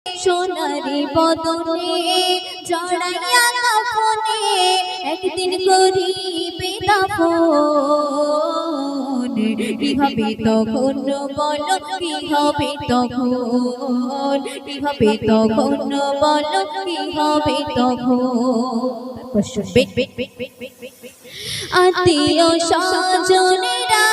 সোনারি বদনে জড়াইয়া কাফনে একদিন করিবে দাফন। কি হবে তখন বলো, কি হবে তখন, কি হবে তখন বলো, কি হবে তখন। আত্মীয় স্বজনেরা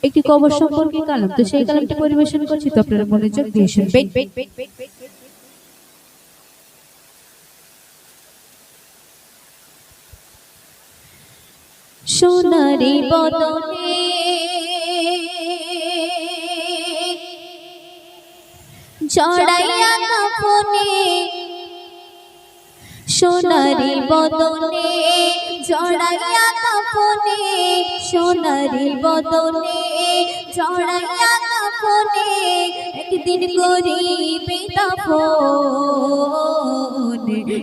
একটি কবর সম্পর্কে কালাম, তো সেই কালামটি পরিবেশন করছি, তো আপনারা মনোযোগ দিয়ে শুনবেন। সোনারি বদনে জড়াইয়া কাফনে, সোনারি বদনে জড়াইয়া কাফনে, সোনারি বদনে জড়াইয়া কাফনে একদিন করিবে দাফন।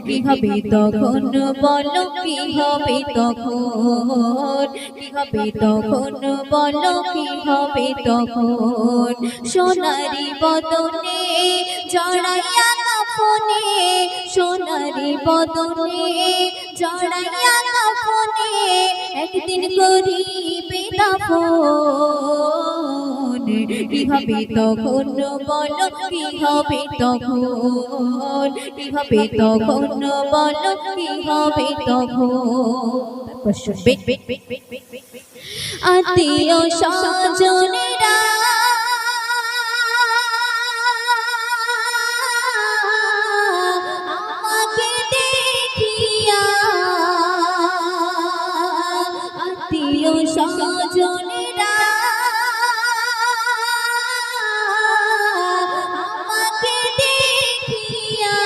কি হবে তখন বলো, কি হবে তখন, কি হবে তখন বলো, কি হবে তখন। সোনারি বদনে জড়াইয়া কাফনে, সোনারি বদনে জড়াইয়া কাফনে একদিন করিবে দাফন। কি হবে তখন বলো, কি হবে তখন, কি হবে তখন বলো, কি হবে তখন। আত্মীয় স্বজনেরা আমাকে দেখিয়া, আত্মীয় স্বজনেরা আমাকে দেখিয়া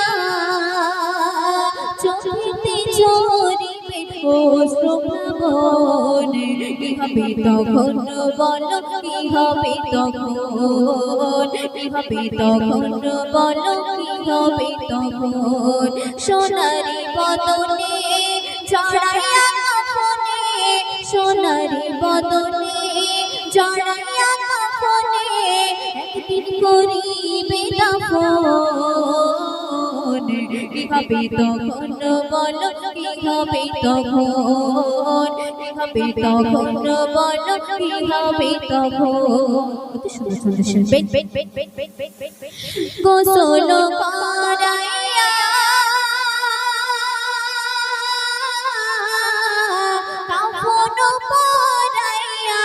চোখেতে ঝরিবে অশ্রুপ্লাবন। কি হবে তখন বলো, কি হবে তখন, কি হবে তখন বলো, কি হবে তখন। সোনারি বদনে জড়াইয়া কাফনে, সোনারি বদনে জড়াইয়া কাফনে একদিন করিবে দাফন। কি হবে তখন বলো, কি হবে তখন, কি হবে তখন বলো, কি হবে তখন। গোসল করাইয়া কাফন পরাইয়া,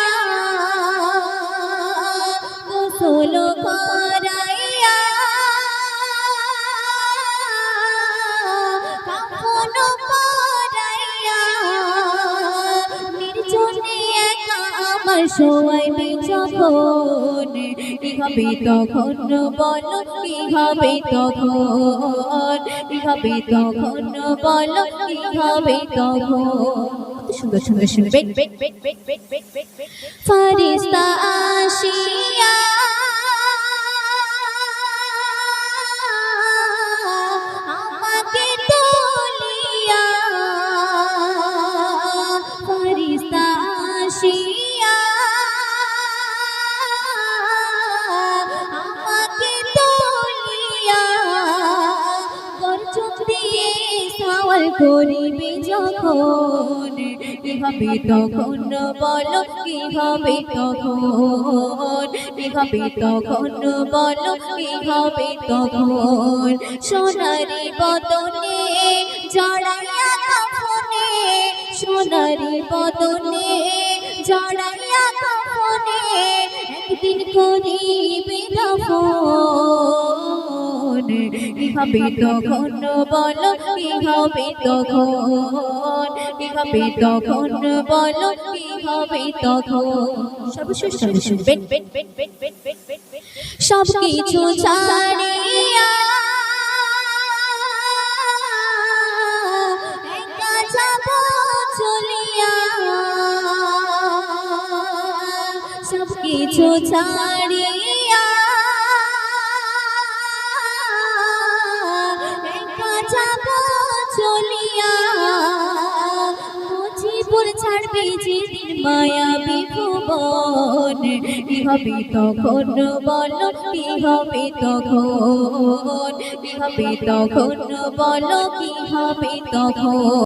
গোসল করাইয়া কাফন পরাইয়া নির্জনে একা আমার শোয়াইবে যখন। কি হবে তখন বলো, কি হবে তখন, কি হবে তখন বলো, কি হবে তখন। সুন্দর সুন্দর শুনবেন। ফারিস্তা আসিয়া আমাকে তুলিয়া, ফারিস্তা আসিয়া আমাকে তুলিয়া গর্জন দিয়ে সওয়াল করিবে যখন। কি হবে তখন বলো, কি হবে তখন, কি হবে তখন বলো, কি হবে তখন। সোনারি বদনে জড়াইয়া কাফনে, সোনারি বদনে জড়াইয়া কাফনে একদিন করিবে দাফন। কি হবে তখন বলো, কি হবে তখন, কি হবে তখন বলো, কি হবে তখন। সর্বশেষ শুনবেন। সব কিছু ছাড়িয়া একা যাব চলিয়া, সব কিছু ছাড়িয়া একা যাব চলিয়া, মুজিবুর ছাড়বে যেদিন মায়াবী ভুবন কি হবে তখন বলো কি হবে তখন কি হবে তখন বলো কি হবে তখন